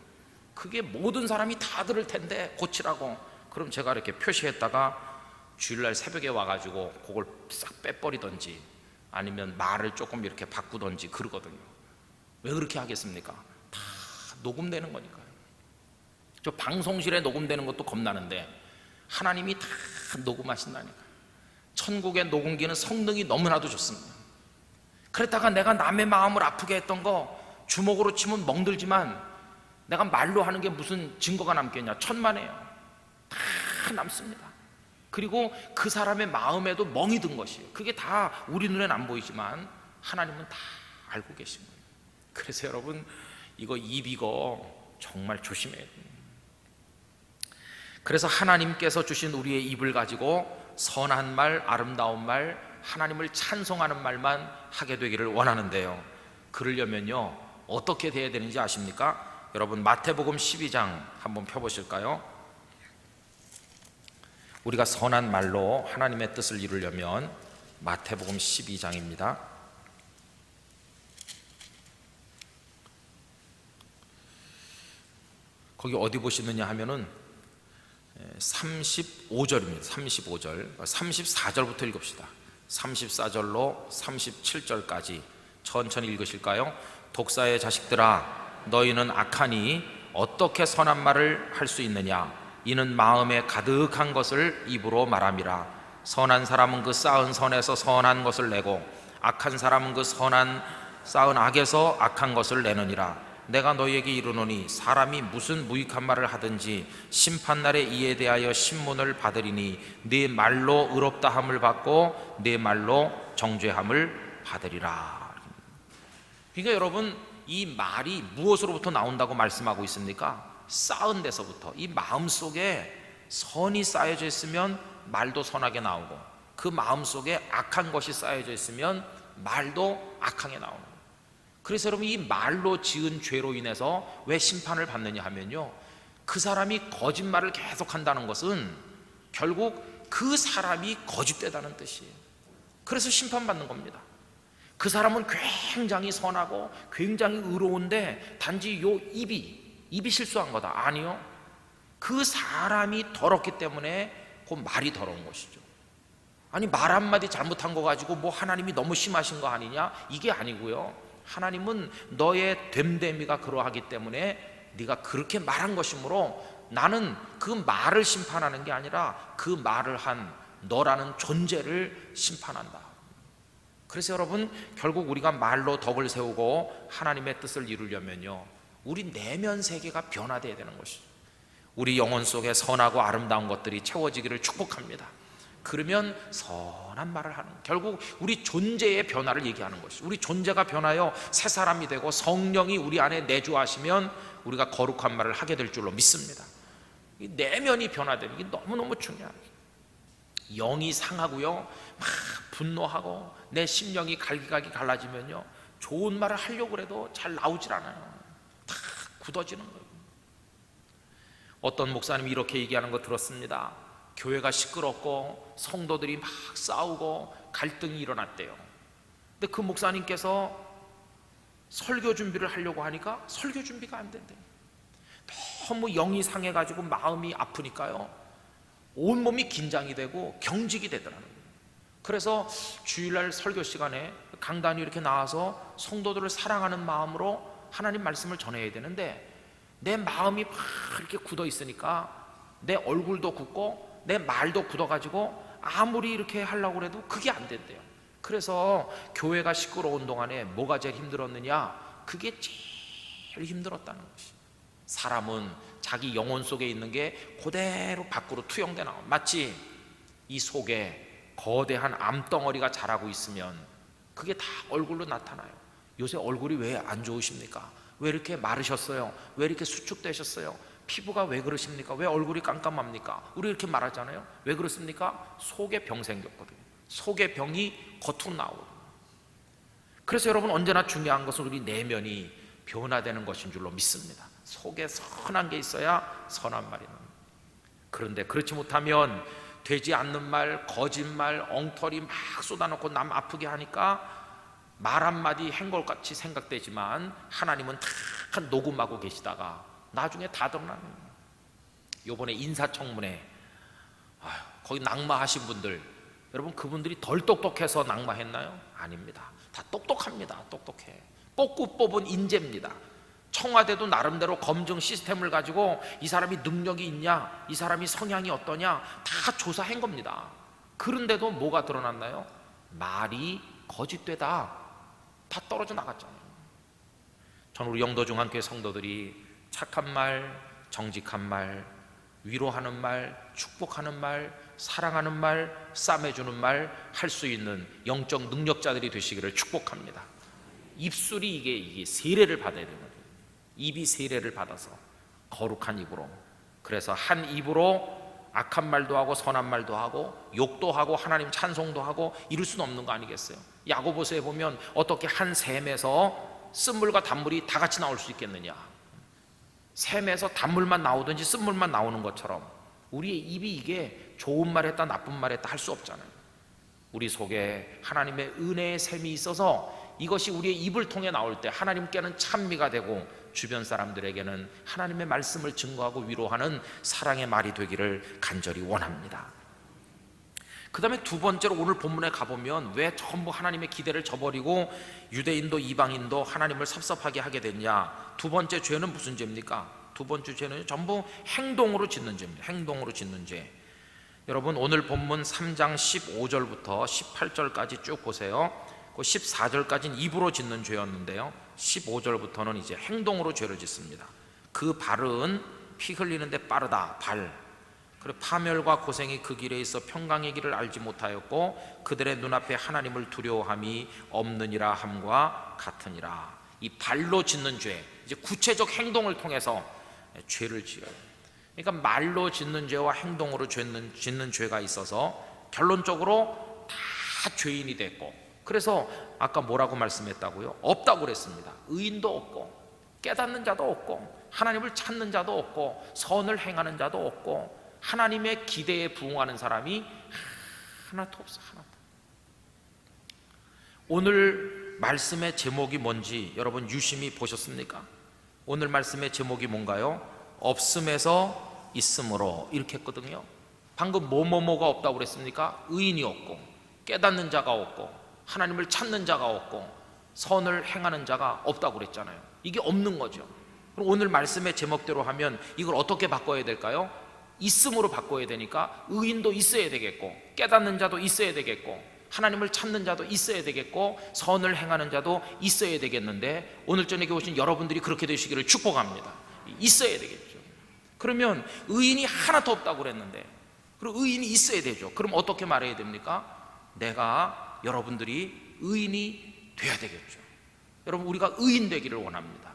그게 모든 사람이 다 들을 텐데 고치라고. 그럼 제가 이렇게 표시했다가 주일날 새벽에 와가지고 그걸 싹 빼버리던지 아니면 말을 조금 이렇게 바꾸던지 그러거든요. 왜 그렇게 하겠습니까? 다 녹음되는 거니까요. 저 방송실에 녹음되는 것도 겁나는데 하나님이 다 녹음하신다니까요. 천국의 녹음기는 성능이 너무나도 좋습니다. 그랬다가 내가 남의 마음을 아프게 했던 거 주먹으로 치면 멍들지만 내가 말로 하는 게 무슨 증거가 남겠냐? 천만에요. 다 남습니다. 그리고 그 사람의 마음에도 멍이 든 것이에요. 그게 다 우리 눈엔 안 보이지만 하나님은 다 알고 계신 거예요. 그래서 여러분, 이거 입 이거 정말 조심해야 돼요. 그래서 하나님께서 주신 우리의 입을 가지고 선한 말, 아름다운 말, 하나님을 찬송하는 말만 하게 되기를 원하는데요, 그러려면요 어떻게 돼야 되는지 아십니까? 여러분, 마태복음 12장 한번 펴보실까요? 우리가 선한 말로 하나님의 뜻을 이루려면 마태복음 12장입니다. 거기 어디 보시느냐 하면은 35절입니다. 35절, 34절부터 읽읍시다. 34절로 37절까지 천천히 읽으실까요? 독사의 자식들아, 너희는 악하니 어떻게 선한 말을 할 수 있느냐? 이는 마음에 가득한 것을 입으로 말함이라. 선한 사람은 그 쌓은 선에서 선한 것을 내고 악한 사람은 그 선한 쌓은 악에서 악한 것을 내느니라. 내가 너희에게 이르노니 사람이 무슨 무익한 말을 하든지 심판날에 이에 대하여 신문을 받으리니 네 말로 의롭다함을 받고 네 말로 정죄함을 받으리라. 그러니까 여러분, 이 말이 무엇으로부터 나온다고 말씀하고 있습니까? 쌓은 데서부터. 이 마음속에 선이 쌓여져 있으면 말도 선하게 나오고, 그 마음속에 악한 것이 쌓여져 있으면 말도 악하게 나오는 거예요. 그래서 여러분, 이 말로 지은 죄로 인해서 왜 심판을 받느냐 하면요, 그 사람이 거짓말을 계속한다는 것은 결국 그 사람이 거짓되다는 뜻이에요. 그래서 심판받는 겁니다. 그 사람은 굉장히 선하고 굉장히 의로운데 단지 요 입이 실수한 거다. 아니요, 그 사람이 더럽기 때문에 그 말이 더러운 것이죠. 아니, 말 한마디 잘못한 거 가지고 뭐 하나님이 너무 심하신 거 아니냐? 이게 아니고요, 하나님은 너의 됨됨이가 그러하기 때문에 네가 그렇게 말한 것이므로 나는 그 말을 심판하는 게 아니라 그 말을 한 너라는 존재를 심판한다. 그래서 여러분, 결국 우리가 말로 덕을 세우고 하나님의 뜻을 이루려면요, 우리 내면 세계가 변화되어야 되는 것이죠. 우리 영혼 속에 선하고 아름다운 것들이 채워지기를 축복합니다. 그러면 선한 말을 하는, 결국 우리 존재의 변화를 얘기하는 것이죠. 우리 존재가 변하여 새 사람이 되고 성령이 우리 안에 내주하시면 우리가 거룩한 말을 하게 될 줄로 믿습니다. 이 내면이 변화되는 게 너무너무 중요합니다. 영이 상하고요, 막 분노하고 내 심령이 갈기갈기 갈라지면요, 좋은 말을 하려고 해도 잘 나오질 않아요. 다 굳어지는 거예요. 어떤 목사님이 이렇게 얘기하는 거 들었습니다. 교회가 시끄럽고 성도들이 막 싸우고 갈등이 일어났대요. 근데 그 목사님께서 설교 준비를 하려고 하니까 설교 준비가 안 된대요. 너무 영이 상해가지고 마음이 아프니까요, 온몸이 긴장이 되고 경직이 되더라고요. 그래서 주일날 설교 시간에 강단이 이렇게 나와서 성도들을 사랑하는 마음으로 하나님 말씀을 전해야 되는데, 내 마음이 막 이렇게 굳어 있으니까 내 얼굴도 굳고 내 말도 굳어가지고 아무리 이렇게 하려고 해도 그게 안 된대요. 그래서 교회가 시끄러운 동안에 뭐가 제일 힘들었느냐, 그게 제일 힘들었다는 것이. 사람은 자기 영혼 속에 있는 게 그대로 밖으로 투영돼 나와. 마치 이 속에 거대한 암덩어리가 자라고 있으면 그게 다 얼굴로 나타나요. 요새 얼굴이 왜 안 좋으십니까? 왜 이렇게 마르셨어요? 왜 이렇게 수축되셨어요? 피부가 왜 그러십니까? 왜 얼굴이 깜깜합니까? 우리 이렇게 말하잖아요. 왜 그렇습니까? 속에 병 생겼거든요. 속에 병이 겉으로 나오거든요. 그래서 여러분, 언제나 중요한 것은 우리 내면이 변화되는 것인 줄로 믿습니다. 속에 선한 게 있어야 선한 말이 납니다. 그런데 그렇지 못하면 되지 않는 말, 거짓말, 엉터리 막 쏟아놓고 남 아프게 하니까 말 한마디 행골같이 생각되지만 하나님은 다 녹음하고 계시다가 나중에 다 드러나는 거예요. 요번에 인사청문회, 거기 낙마하신 분들, 여러분 그분들이 덜 똑똑해서 낙마했나요? 아닙니다. 다 똑똑합니다. 똑똑해. 뽑고 뽑은 인재입니다. 청와대도 나름대로 검증 시스템을 가지고 이 사람이 능력이 있냐, 이 사람이 성향이 어떠냐 다 조사한 겁니다. 그런데도 뭐가 드러났나요? 말이 거짓되다. 다 떨어져 나갔잖아요. 저는 우리 영도중앙교회 성도들이 착한 말, 정직한 말, 위로하는 말, 축복하는 말, 사랑하는 말, 싸매주는 말 할 수 있는 영적 능력자들이 되시기를 축복합니다. 입술이 이게 세례를 받아야 되거든요. 입이 세례를 받아서 거룩한 입으로, 그래서 한 입으로 악한 말도 하고 선한 말도 하고 욕도 하고 하나님 찬송도 하고 이럴 수는 없는 거 아니겠어요? 야고보서에 보면 어떻게 한 샘에서 쓴물과 단물이 다 같이 나올 수 있겠느냐. 샘에서 단물만 나오든지 쓴물만 나오는 것처럼 우리의 입이 이게 좋은 말 했다 나쁜 말 했다 할 수 없잖아요. 우리 속에 하나님의 은혜의 샘이 있어서 이것이 우리의 입을 통해 나올 때 하나님께는 찬미가 되고 주변 사람들에게는 하나님의 말씀을 증거하고 위로하는 사랑의 말이 되기를 간절히 원합니다. 그 다음에 두 번째로 오늘 본문에 가보면 왜 전부 하나님의 기대를 저버리고 유대인도 이방인도 하나님을 섭섭하게 하게 됐냐. 두 번째 죄는 무슨 죄입니까? 두 번째 죄는 전부 행동으로 짓는 죄입니다. 행동으로 짓는 죄. 여러분 오늘 본문 3장 15절부터 18절까지 쭉 보세요. 그 14절까지는 입으로 짓는 죄였는데요, 15절부터는 이제 행동으로 죄를 짓습니다. 그 발은 피 흘리는데 빠르다. 발. 그리고 파멸과 고생이 그 길에 있어 평강의 길을 알지 못하였고 그들의 눈앞에 하나님을 두려워함이 없느니라 함과 같으니라. 이 발로 짓는 죄, 이제 구체적 행동을 통해서 죄를 지어요. 그러니까 말로 짓는 죄와 행동으로 짓는 죄가 있어서 결론적으로 다 죄인이 됐고, 그래서 아까 뭐라고 말씀했다고요? 없다고 그랬습니다. 의인도 없고 깨닫는 자도 없고 하나님을 찾는 자도 없고 선을 행하는 자도 없고 하나님의 기대에 부응하는 사람이 하나도 없어. 하나도. 오늘 말씀의 제목이 뭔지 여러분 유심히 보셨습니까? 오늘 말씀의 제목이 뭔가요? 없음에서 있음으로, 이렇게 했거든요. 방금 뭐가 없다고 그랬습니까? 의인이 없고 깨닫는 자가 없고 하나님을 찾는 자가 없고 선을 행하는 자가 없다고 그랬잖아요. 이게 없는 거죠. 그럼 오늘 말씀의 제목대로 하면 이걸 어떻게 바꿔야 될까요? 있음으로 바꿔야 되니까 의인도 있어야 되겠고, 깨닫는 자도 있어야 되겠고, 하나님을 찾는 자도 있어야 되겠고, 선을 행하는 자도 있어야 되겠는데, 오늘 저녁에 오신 여러분들이 그렇게 되시기를 축복합니다. 있어야 되겠죠. 그러면 의인이 하나도 없다고 그랬는데, 그리고 의인이 있어야 되죠. 그럼 어떻게 말해야 됩니까? 내가, 여러분들이 의인이 돼야 되겠죠. 여러분, 우리가 의인 되기를 원합니다.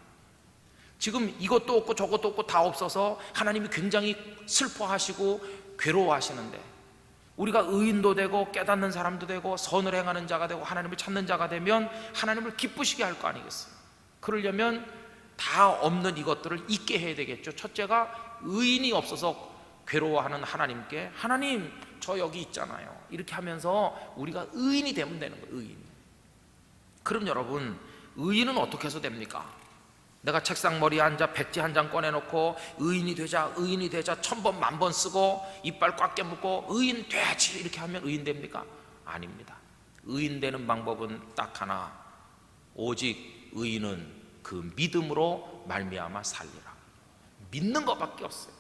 지금 이것도 없고 저것도 없고 다 없어서 하나님이 굉장히 슬퍼하시고 괴로워하시는데, 우리가 의인도 되고 깨닫는 사람도 되고 선을 행하는 자가 되고 하나님을 찾는 자가 되면 하나님을 기쁘시게 할 거 아니겠어요? 그러려면 다 없는 이것들을 있게 해야 되겠죠. 첫째가 의인이 없어서 괴로워하는 하나님께, 하나님 저 여기 있잖아요, 이렇게 하면서 우리가 의인이 되면 되는 거예요. 의인. 그럼 여러분, 의인은 어떻게 해서 됩니까? 내가 책상 머리에 앉아 백지 한 장 꺼내놓고 의인이 되자, 의인이 되자 1000번 10,000번 쓰고 이빨 꽉 깨물고 의인 돼야지 이렇게 하면 의인 됩니까? 아닙니다. 의인 되는 방법은 딱 하나, 오직 의인은 그 믿음으로 말미암아 살리라. 믿는 것밖에 없어요.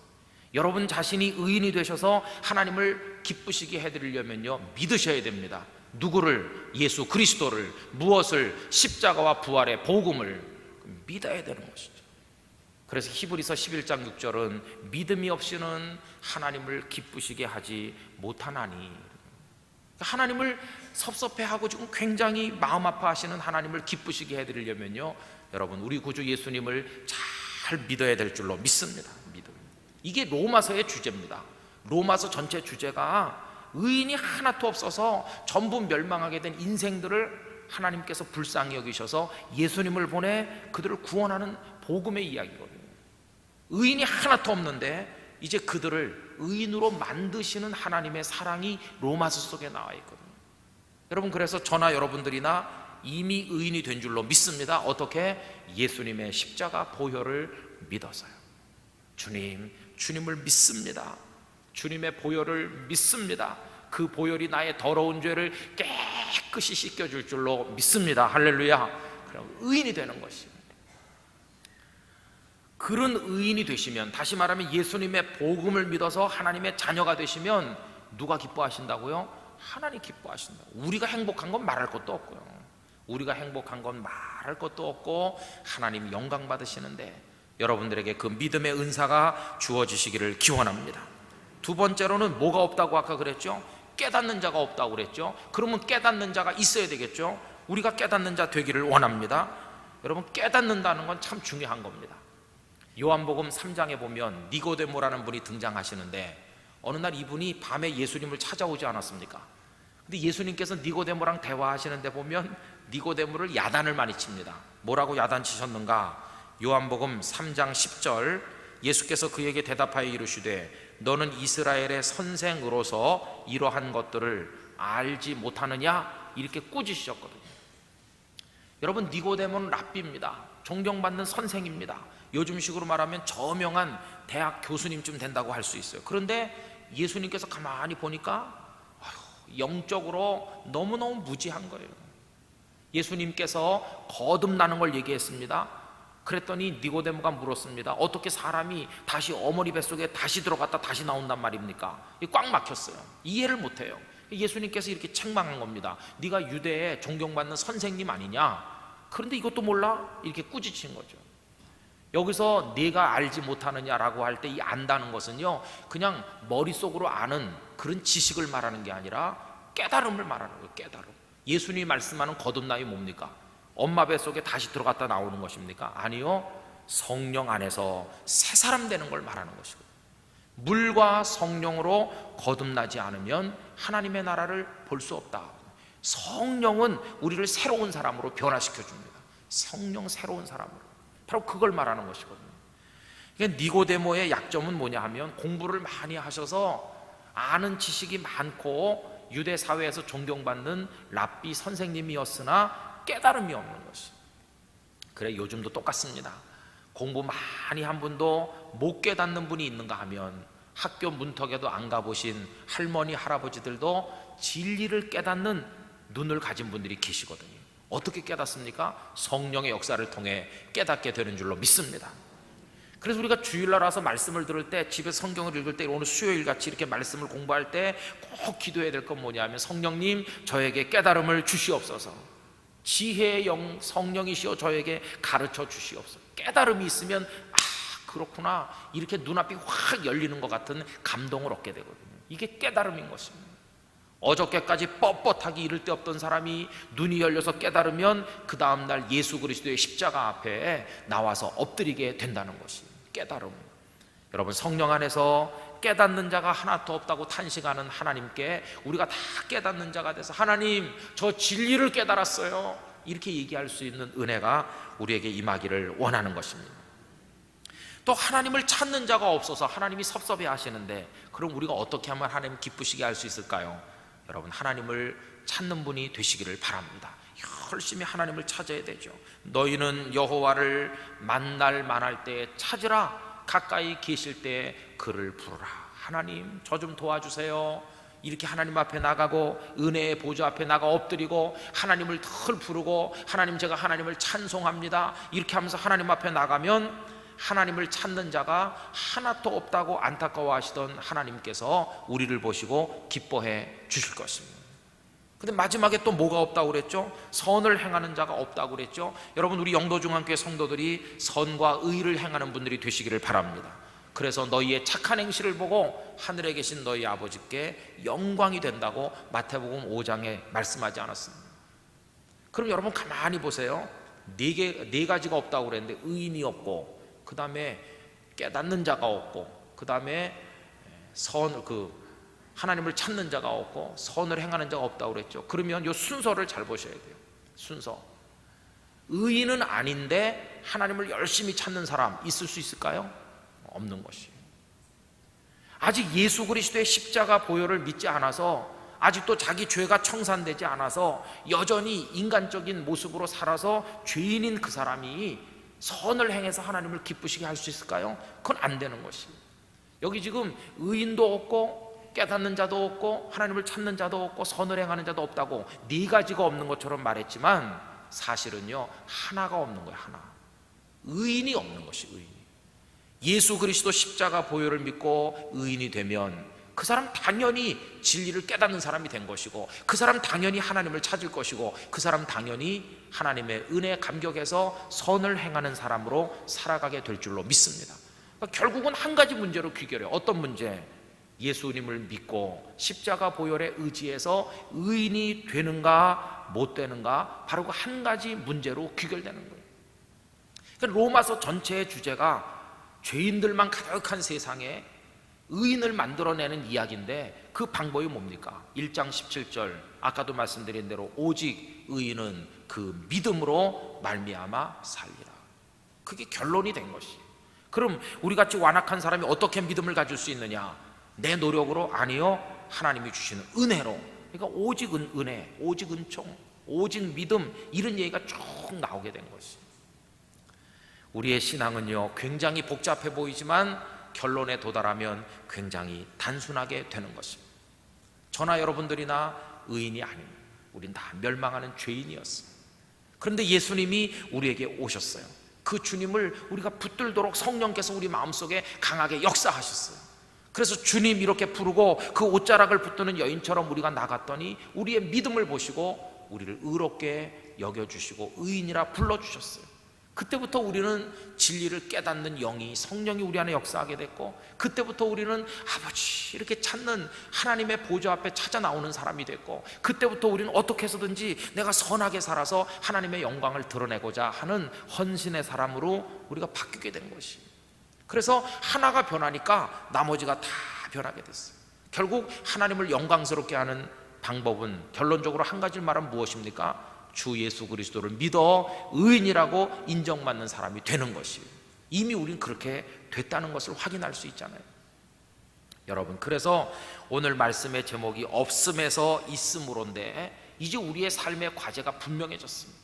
여러분 자신이 의인이 되셔서 하나님을 기쁘시게 해드리려면요, 믿으셔야 됩니다. 누구를? 예수 그리스도를. 무엇을? 십자가와 부활의 복음을 믿어야 되는 것이죠. 그래서 히브리서 11장 6절은 믿음이 없이는 하나님을 기쁘시게 하지 못하나니, 하나님을 섭섭해하고 지금 굉장히 마음 아파하시는 하나님을 기쁘시게 해드리려면요, 여러분 우리 구주 예수님을 잘 믿어야 될 줄로 믿습니다. 믿음. 이게 로마서의 주제입니다. 로마서 전체 주제가 의인이 하나도 없어서 전부 멸망하게 된 인생들을 하나님께서 불쌍히 여기셔서 예수님을 보내 그들을 구원하는 복음의 이야기거든요. 의인이 하나도 없는데 이제 그들을 의인으로 만드시는 하나님의 사랑이 로마서 속에 나와 있거든요. 여러분, 그래서 저나 여러분들이나 이미 의인이 된 줄로 믿습니다. 어떻게? 예수님의 십자가 보혈을 믿어서요. 주님을 믿습니다. 주님의 보혈을 믿습니다. 그 보혈이 나의 더러운 죄를 깨끗이 씻겨줄 줄로 믿습니다. 할렐루야. 그럼 의인이 되는 것이에요. 그런 의인이 되시면, 다시 말하면 예수님의 복음을 믿어서 하나님의 자녀가 되시면 누가 기뻐하신다고요? 하나님 기뻐하신다고. 우리가 행복한 건 말할 것도 없고요. 우리가 행복한 건 말할 것도 없고 하나님 영광 받으시는데, 여러분들에게 그 믿음의 은사가 주어지시기를 기원합니다. 두 번째로는 뭐가 없다고 아까 그랬죠? 깨닫는 자가 없다고 그랬죠. 그러면 깨닫는 자가 있어야 되겠죠. 우리가 깨닫는 자 되기를 원합니다. 여러분, 깨닫는다는 건 참 중요한 겁니다. 요한복음 3장에 보면 니고데모라는 분이 등장하시는데, 어느 날 이분이 밤에 예수님을 찾아오지 않았습니까? 근데 예수님께서 니고데모랑 대화하시는데 보면 니고데모를 야단을 많이 칩니다. 뭐라고 야단치셨는가? 요한복음 3장 10절, 예수께서 그에게 대답하여 이르시되 너는 이스라엘의 선생으로서 이러한 것들을 알지 못하느냐? 이렇게 꾸짖으셨거든요. 여러분, 니고데모는 랍비입니다. 존경받는 선생입니다. 요즘식으로 말하면 저명한 대학 교수님쯤 된다고 할 수 있어요. 그런데 예수님께서 가만히 보니까 영적으로 너무너무 무지한 거예요. 예수님께서 거듭나는 걸 얘기했습니다. 그랬더니 니고데모가 물었습니다. 어떻게 사람이 다시 어머니 뱃속에 다시 들어갔다 다시 나온단 말입니까? 꽉 막혔어요. 이해를 못해요. 예수님께서 이렇게 책망한 겁니다. 네가 유대의 존경받는 선생님 아니냐? 그런데 이것도 몰라? 이렇게 꾸짖힌 거죠. 여기서 네가 알지 못하느냐라고 할 때 이 안다는 것은요, 그냥 머릿속으로 아는 그런 지식을 말하는 게 아니라 깨달음을 말하는 거예요. 깨달음. 예수님이 말씀하는 거듭남이 뭡니까? 엄마 뱃속에 다시 들어갔다 나오는 것입니까? 아니요, 성령 안에서 새 사람 되는 걸 말하는 것이고, 물과 성령으로 거듭나지 않으면 하나님의 나라를 볼 수 없다. 성령은 우리를 새로운 사람으로 변화시켜 줍니다. 성령 새로운 사람으로. 바로 그걸 말하는 것이거든요. 그러니까 니고데모의 약점은 뭐냐 하면, 공부를 많이 하셔서 아는 지식이 많고 유대 사회에서 존경받는 랍비 선생님이었으나 깨달음이 없는 것이. 그래, 요즘도 똑같습니다. 공부 많이 한 분도 못 깨닫는 분이 있는가 하면, 학교 문턱에도 안 가보신 할머니 할아버지들도 진리를 깨닫는 눈을 가진 분들이 계시거든요. 어떻게 깨닫습니까? 성령의 역사를 통해 깨닫게 되는 줄로 믿습니다. 그래서 우리가 주일날 와서 말씀을 들을 때, 집에 성경을 읽을 때, 오늘 수요일 같이 이렇게 말씀을 공부할 때 꼭 기도해야 될 건 뭐냐면, 성령님 저에게 깨달음을 주시옵소서. 지혜의 영 성령이시여 저에게 가르쳐 주시옵소서. 깨달음이 있으면 그렇구나, 이렇게 눈앞이 확 열리는 것 같은 감동을 얻게 되거든요. 이게 깨달음인 것입니다. 어저께까지 뻣뻣하게 이를 데 없던 사람이 눈이 열려서 깨달으면 그 다음날 예수 그리스도의 십자가 앞에 나와서 엎드리게 된다는 것이 깨달음. 여러분, 성령 안에서 깨닫는 자가 하나도 없다고 탄식하는 하나님께 우리가 다 깨닫는 자가 돼서, 하나님 저 진리를 깨달았어요, 이렇게 얘기할 수 있는 은혜가 우리에게 임하기를 원하는 것입니다. 또 하나님을 찾는 자가 없어서 하나님이 섭섭해 하시는데, 그럼 우리가 어떻게 하면 하나님 기쁘시게 할 수 있을까요? 여러분, 하나님을 찾는 분이 되시기를 바랍니다. 열심히 하나님을 찾아야 되죠. 너희는 여호와를 만날 만할 때 찾으라, 가까이 계실 때 그를 부르라. 하나님 저 좀 도와주세요, 이렇게 하나님 앞에 나가고 은혜의 보좌 앞에 나가 엎드리고 하나님을 덜 부르고, 하나님 제가 하나님을 찬송합니다, 이렇게 하면서 하나님 앞에 나가면 하나님을 찾는 자가 하나도 없다고 안타까워하시던 하나님께서 우리를 보시고 기뻐해 주실 것입니다. 근데 마지막에 또 뭐가 없다고 그랬죠? 선을 행하는 자가 없다고 그랬죠? 여러분, 우리 영도중앙교회 성도들이 선과 의를 행하는 분들이 되시기를 바랍니다. 그래서 너희의 착한 행실을 보고 하늘에 계신 너희 아버지께 영광이 된다고 마태복음 5장에 말씀하지 않았습니다. 그럼 여러분 가만히 보세요. 네 가지가 없다고 그랬는데, 의인이 없고, 그 다음에 깨닫는 자가 없고, 그 다음에 하나님을 찾는 자가 없고, 선을 행하는 자가 없다고 그랬죠. 그러면 이 순서를 잘 보셔야 돼요. 순서. 의인은 아닌데 하나님을 열심히 찾는 사람 있을 수 있을까요? 없는 것이에요. 아직 예수 그리스도의 십자가 보혈을 믿지 않아서, 아직도 자기 죄가 청산되지 않아서 여전히 인간적인 모습으로 살아서 죄인인 그 사람이 선을 행해서 하나님을 기쁘시게 할 수 있을까요? 그건 안 되는 것입니다. 여기 지금 의인도 없고 깨닫는 자도 없고 하나님을 찾는 자도 없고 선을 행하는 자도 없다고 네 가지가 없는 것처럼 말했지만, 사실은요 하나가 없는 거예요. 하나. 의인이 없는 것이 의인이. 예수 그리스도 십자가 보혈을 믿고 의인이 되면 그 사람 당연히 진리를 깨닫는 사람이 된 것이고, 그 사람 당연히 하나님을 찾을 것이고, 그 사람 당연히 하나님의 은혜에 감격해서 선을 행하는 사람으로 살아가게 될 줄로 믿습니다. 그러니까 결국은 한 가지 문제로 귀결해요. 어떤 문제? 예수님을 믿고 십자가 보혈에 의지해서 의인이 되는가 못 되는가, 바로 그 한 가지 문제로 귀결되는 거예요. 그러니까 로마서 전체의 주제가 죄인들만 가득한 세상에 의인을 만들어내는 이야기인데, 그 방법이 뭡니까? 1장 17절 아까도 말씀드린 대로 오직 의인은 그 믿음으로 말미암아 살리라. 그게 결론이 된 것이에요. 그럼 우리같이 완악한 사람이 어떻게 믿음을 가질 수 있느냐? 내 노력으로? 아니요, 하나님이 주시는 은혜로. 그러니까 오직 은혜, 오직 은총, 오직 믿음, 이런 얘기가 쭉 나오게 된 것이에요. 우리의 신앙은요 굉장히 복잡해 보이지만 결론에 도달하면 굉장히 단순하게 되는 것입니다. 저나 여러분들이나 의인이 아닙니다. 우린 다 멸망하는 죄인이었습니다. 그런데 예수님이 우리에게 오셨어요. 그 주님을 우리가 붙들도록 성령께서 우리 마음속에 강하게 역사하셨어요. 그래서 주님 이렇게 부르고 그 옷자락을 붙드는 여인처럼 우리가 나갔더니 우리의 믿음을 보시고 우리를 의롭게 여겨주시고 의인이라 불러주셨어요. 그때부터 우리는 진리를 깨닫는 영이, 성령이 우리 안에 역사하게 됐고, 그때부터 우리는 아버지 이렇게 찾는 하나님의 보좌 앞에 찾아 나오는 사람이 됐고, 그때부터 우리는 어떻게 해서든지 내가 선하게 살아서 하나님의 영광을 드러내고자 하는 헌신의 사람으로 우리가 바뀌게 된 것이. 그래서 하나가 변하니까 나머지가 다 변하게 됐어요. 결국 하나님을 영광스럽게 하는 방법은 결론적으로 한 가지를 말하면 무엇입니까? 주 예수 그리스도를 믿어 의인이라고 인정받는 사람이 되는 것이에요. 이미 우린 그렇게 됐다는 것을 확인할 수 있잖아요. 여러분, 그래서 오늘 말씀의 제목이 없음에서 있음으로인데, 이제 우리의 삶의 과제가 분명해졌습니다.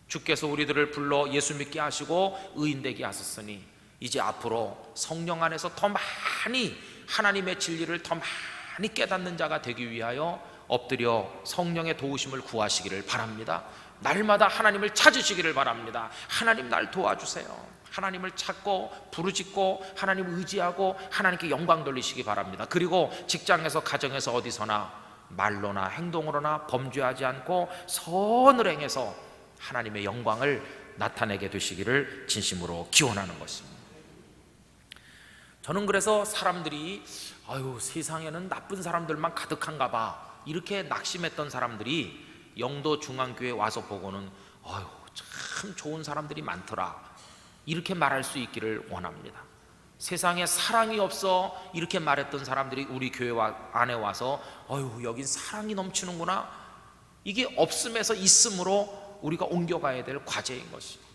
주께서 우리들을 불러 예수 믿게 하시고 의인되게 하셨으니 이제 앞으로 성령 안에서 더 많이 하나님의 진리를 더 많이 깨닫는 자가 되기 위하여 엎드려 성령의 도우심을 구하시기를 바랍니다. 날마다 하나님을 찾으시기를 바랍니다. 하나님 날 도와주세요. 하나님을 찾고 부르짖고 하나님 의지하고 하나님께 영광 돌리시기 바랍니다. 그리고 직장에서 가정에서 어디서나 말로나 행동으로나 범죄하지 않고 선을 행해서 하나님의 영광을 나타내게 되시기를 진심으로 기원하는 것입니다. 저는 그래서 사람들이 세상에는 나쁜 사람들만 가득한가 봐 이렇게 낙심했던 사람들이 영도 중앙교회 와서 보고는 참 좋은 사람들이 많더라 이렇게 말할 수 있기를 원합니다. 세상에 사랑이 없어 이렇게 말했던 사람들이 우리 교회 안에 와서 여긴 사랑이 넘치는구나, 이게 없음에서 있음으로 우리가 옮겨가야 될 과제인 것입니다.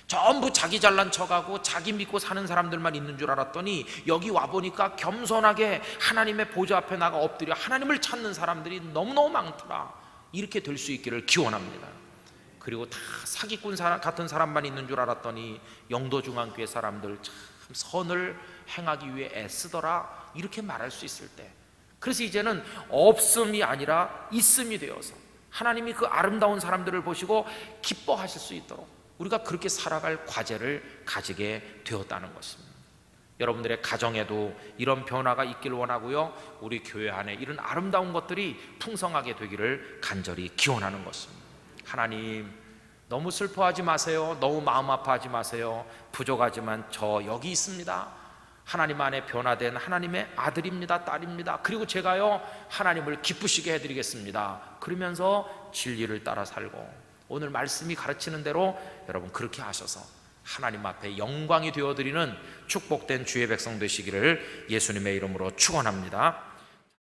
전부 자기 잘난 척하고 자기 믿고 사는 사람들만 있는 줄 알았더니 여기 와보니까 겸손하게 하나님의 보좌 앞에 나가 엎드려 하나님을 찾는 사람들이 너무너무 많더라, 이렇게 될 수 있기를 기원합니다. 그리고 다 사기꾼 같은 사람만 있는 줄 알았더니 영도중앙교회 사람들 참 선을 행하기 위해 애쓰더라 이렇게 말할 수 있을 때, 그래서 이제는 없음이 아니라 있음이 되어서 하나님이 그 아름다운 사람들을 보시고 기뻐하실 수 있도록 우리가 그렇게 살아갈 과제를 가지게 되었다는 것입니다. 여러분들의 가정에도 이런 변화가 있기를 원하고요, 우리 교회 안에 이런 아름다운 것들이 풍성하게 되기를 간절히 기원하는 것입니다. 하나님, 너무 슬퍼하지 마세요. 너무 마음 아파하지 마세요. 부족하지만 저 여기 있습니다. 하나님 안에 변화된 하나님의 아들입니다, 딸입니다. 그리고 제가요 하나님을 기쁘시게 해드리겠습니다. 그러면서 진리를 따라 살고 오늘 말씀이 가르치는 대로 여러분 그렇게 하셔서 하나님 앞에 영광이 되어드리는 축복된 주의 백성 되시기를 예수님의 이름으로 축원합니다.